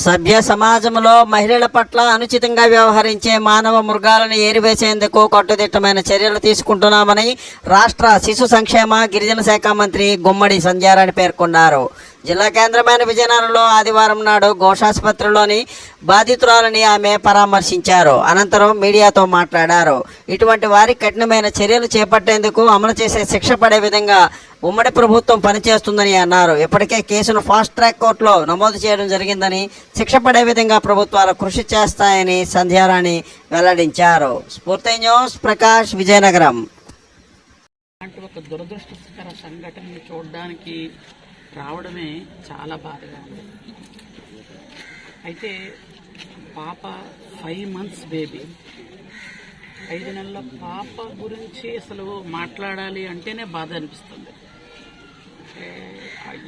సభ్య సమాజంలో మహిళల పట్ల అనుచితంగా వ్యవహరించే మానవ మృగాలను ఏరివేసేందుకు కట్టుదిట్టమైన చర్యలు తీసుకుంటున్నామని రాష్ట్ర శిశు సంక్షేమ గిరిజన శాఖ మంత్రి గుమ్మడి సంధ్యారాణి పేర్కొన్నారు. జిల్లా కేంద్రమైన విజయనగరంలో ఆదివారం నాడు ఘోషాసుపత్రిలోని బాధితురాలని ఆమె పరామర్శించారు. అనంతరం మీడియాతో మాట్లాడారు. ఇటువంటి వారికి కఠినమైన చర్యలు చేపట్టేందుకు అమలు చేసే శిక్ష పడే విధంగా ఉమ్మడి ప్రభుత్వం పనిచేస్తుందని అన్నారు. ఇప్పటికే కేసును ఫాస్ట్ ట్రాక్ కోర్టులో నమోదు చేయడం జరిగిందని, శిక్ష పడే విధంగా ప్రభుత్వాలు కృషి చేస్తాయని సంధ్యారాణి వెల్లడించారు. స్ఫూర్తి న్యూస్, ప్రకాష్, విజయనగరం. ఒక దురదృష్టకర సంఘటనని చూడడానికి రావడమే చాలా బాధగా ఉంది. అయితే పాప 5 months బేబీ, 5 నెలల పాప గురించి అసలు మాట్లాడాలి అంటేనే బాధ అనిపిస్తుంది.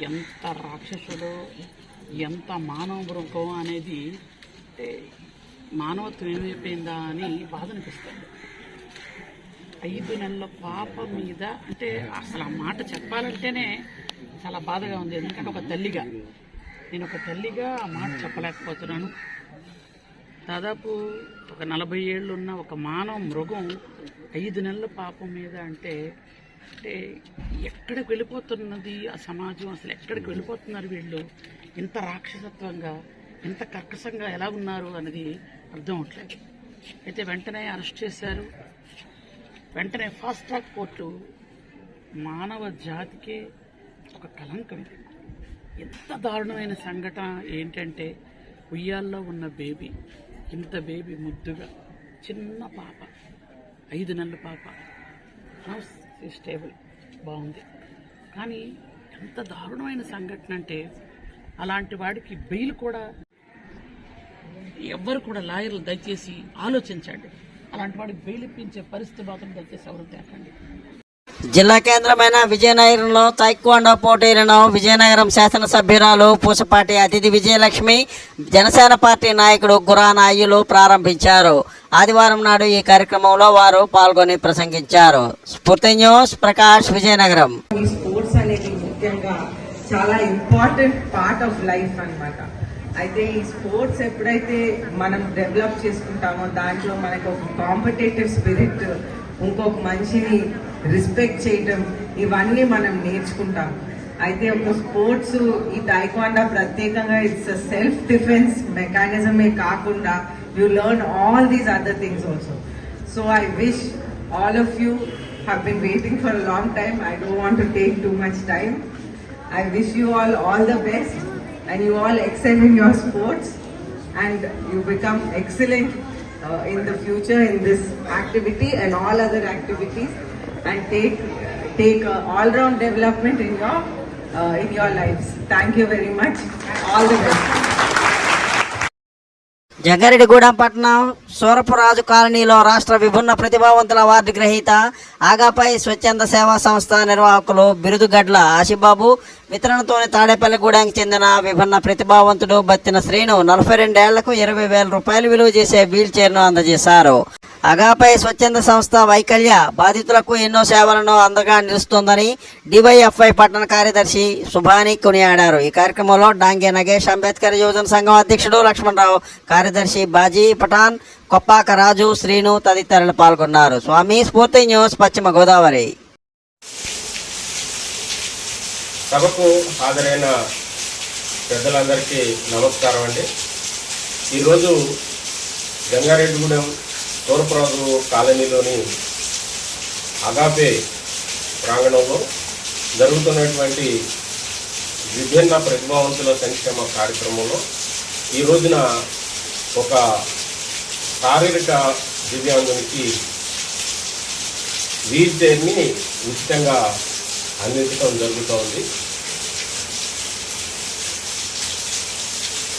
ఎంత రాక్షసుడు, ఎంత మానవ మృగం అనేది, మానవత్వం ఏమైపోయిందా అని బాధ అనిపిస్తుంది. 5 నెలల పాప మీద అంటే అసలు ఆ మాట చెప్పాలంటేనే చాలా బాధగా ఉంది. ఎందుకంటే నేను ఒక తల్లిగా ఆ మాట చెప్పలేకపోతున్నాను. దాదాపు ఒక 40 ఏళ్ళు ఉన్న ఒక మానవ మృగం 5 నెలల పాప మీద అంటే ఎక్కడికి వెళ్ళిపోతున్నది ఆ సమాజం, అసలు ఎక్కడికి వెళ్ళిపోతున్నారు వీళ్ళు, ఇంత రాక్షసత్వంగా, ఇంత కర్కశంగా ఎలా ఉన్నారు అనేది అర్థం అవట్లేదు. అయితే వెంటనే అరెస్ట్ చేశారు. వెంటనే ఫాస్ట్ ట్రాక్ కోర్టు మానవ జాతికే ఒక కలంకం. ఎంత దారుణమైన సంఘటన ఏంటంటే, ఉయ్యాల్లో ఉన్న బేబీ, ఇంత బేబీ ముద్దుగా చిన్న పాప, 5 నెలల పాప, స్టేబుల్ బాగుంది. కానీ ఎంత దారుణమైన సంఘటన అంటే, అలాంటి వాడికి బెయిల్ కూడా ఎవ్వరు కూడా లాయర్లు దయచేసి ఆలోచించండి. అలాంటి వాడికి బెయిల్ ఇప్పించే పరిస్థితి మాత్రం దయచేసి ఎవరు తేకండి. జిల్లా కేంద్రమైన విజయనగరంలో తైక్వాండో పోటీలను విజయనగరం శాసనసభ్యురాలు పూసపాటి అతిథి విజయలక్ష్మి, జనసేన పార్టీ నాయకుడు గురాన అయ్యులు ప్రారంభించారు. ఆదివారం నాడు ఈ కార్యక్రమంలో వారు పాల్గొని ప్రసంగించారు. స్ఫూర్తి న్యూస్, ప్రకాష్, విజయనగరం. స్పోర్ట్స్ అనేది ముఖ్యంగా చాలా ఇంపార్టెంట్ పార్ట్ ఆఫ్ లైఫ్ అన్నమాట. అయితే ఈ స్పోర్ట్స్ ఎప్పుడైతే మనం డెవలప్ చేసుకుంటామో, దాంట్లో మనకు ఒక కాంపిటేటివ్ స్పిరిట్, ఇంకొక మనిషిని రెస్పెక్ట్ చేయటం, ఇవన్నీ మనం నేర్చుకుంటాం. అయితే ఒక స్పోర్ట్స్, ఈ టైక్వాండో ప్రత్యేకంగా ఇట్స్ సెల్ఫ్ డిఫెన్స్ మెకానిజమే కాకుండా you learn all these other things also. So I wish all of you have been waiting for a long time. I don't want to take too much time. I wish you all the best, and you all excel in your sports, and you become excellent in the future in this activity and all other activities, and take all-round development in your lives. Thank you very much. All the best. Jangareddygudem పట్టణం సూరపురాజు కాలనీలో రాష్ట్ర విభిన్న ప్రతిభావంతుల award గ్రహీత ఆగాపై స్వచ్ఛంద సేవా సంస్థ నిర్వాహకులు బిరుదుగడ్ల ఆశిబాబు వితరణతోనే తాడేపల్లిగూడెంకి చెందిన విభిన్న ప్రతిభావంతుడు బత్తిన శ్రీను 42 ఏళ్లకు 20,000 రూపాయలు విలువ చేసే వీల్ చైర్ను అందజేశారు. అగాపై స్వచ్ఛంద సంస్థ వైకల్య బాధితులకు ఎన్నో సేవలను అందగా నిలుస్తుందని డివైఎఫ్ఐ పట్టణ కార్యదర్శి సుభాని కొనియాడారు. ఈ కార్యక్రమంలో డాంగే నగేష్, అంబేద్కర్ యువజన సంఘం అధ్యక్షుడు లక్ష్మణరావు, కార్యదర్శి బాజీ పఠాన్, కొప్పాక రాజు, శ్రీను తదితరులు పాల్గొన్నారు. స్వామి. స్ఫూర్తి న్యూస్, పశ్చిమ గోదావరి. సభకు హాజరైన పెద్దలందరికీ నమస్కారం అండి. ఈరోజు జంగారెడ్డిగూడెం సూరపురాజు కాలనీలోని అగాపే ప్రాంగణంలో జరుగుతున్నటువంటి విభిన్న ప్రతిభావంతుల సంక్షేమ కార్యక్రమంలో ఈ రోజున ఒక శారీరక దివ్యాంగునికి వీల్ చైర్ని ఉచితంగా అందించడం జరుగుతోంది.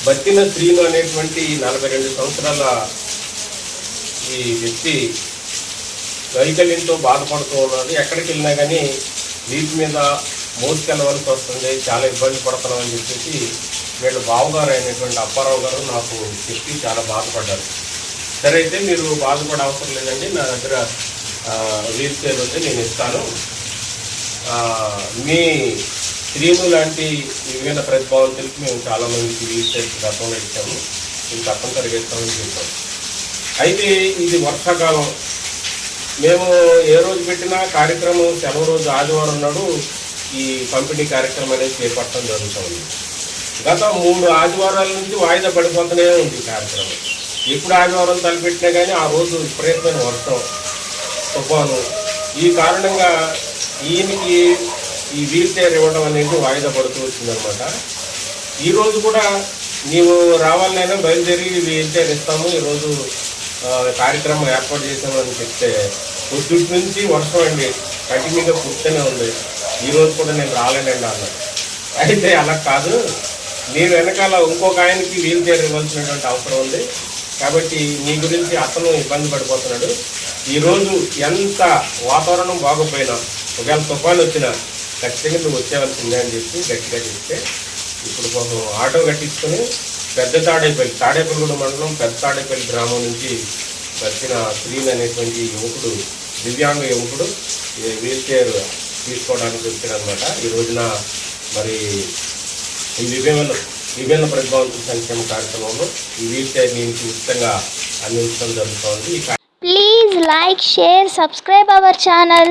బత్తిన శ్రీను అనేటువంటి 42 సంవత్సరాల ఈ వ్యక్తి వైకల్యంతో బాధపడుతూ ఉన్నది. ఎక్కడికి వెళ్ళినా కానీ వీటి మీద మోసుకెళ్ళవలసి వస్తుంది, చాలా ఇబ్బంది పడుతున్నాం అని చెప్పేసి వీళ్ళ బావగారు అయినటువంటి అప్పారావు గారు నాకు చెప్పి చాలా బాధపడ్డారు. సరే అయితే మీరు బాధపడే అవసరం లేదండి, నా దగ్గర వీల్ చైర్ ఉంది, నేను ఇస్తాను, మీ శ్రీను లాంటి విభిన్న ప్రతిభావంతులకి మేము చాలామందికి వీల్ చైర్ గతంలో ఇచ్చాము, ఇది తప్పనిసరిగా ఇస్తామని చెప్పాము. అయితే ఇది వర్షాకాలం, మేము ఏ రోజు పెట్టినా కార్యక్రమం సెలవు రోజు ఆదివారం నాడు ఈ పంపిణీ కార్యక్రమం అనేది చేపట్టడం జరుగుతుంది. గత 3 ఆదివారాల నుంచి వాయిదా పడిపోతూనే ఉంది ఈ కార్యక్రమం. ఎప్పుడు ఆదివారం తలపెట్టినా కానీ ఆ రోజు విపరీతమైన వర్షం, తుఫాను, ఈ కారణంగా ఈయనకి ఈ వీల్ చైర్ ఇవ్వడం అనేది వాయిదా పడుతూ వచ్చిందనమాట. ఈరోజు కూడా నీవు రావాలనైనా బయలుదేరి వీల్ చైర్ ఇస్తాము, ఈరోజు కార్యక్రమం ఏర్పాటు చేసామని చెప్తే పొద్దుటి నుంచి వర్షం అండి కంటిన్యూగా పుస్తూనే ఉంది. ఈరోజు కూడా నేను రాలేనండి అన్నాడు. అయితే అలా కాదు, నేను వెనకాల ఇంకొక ఆయనకి వీల్ చైర్ ఇవ్వాల్సినటువంటి అవసరం ఉంది కాబట్టి నీ గురించి అతను ఇబ్బంది పడిపోతున్నాడు. ఈరోజు ఎంత వాతావరణం బాగోపోయినా ఒకవేళ తుఫాను వచ్చినా ఖచ్చితంగా నువ్వు వచ్చేవలసిందే అని చెప్పి గట్టిగా చెప్తే ఇప్పుడు కొంచెం ఆటో కట్టించుకొని పెద్ద తాడేపల్లిగూడ మండలం పెద్ద తాడేపల్లి గ్రామం నుంచి వచ్చిన శ్రీన్ అనేటువంటి యువకుడు, దివ్యాంగ యువకుడు వీల్ చైర్ తీసుకోవడానికి వచ్చారనమాట. ఈ రోజున మరి ఈ విభిన్న ప్రతిభావంతుల సంక్షేమ కార్యక్రమంలో ఈ వీల్ చైర్ నుంచి ఉచితంగా అందించడం జరుగుతుంది. Please like, share, subscribe our channel.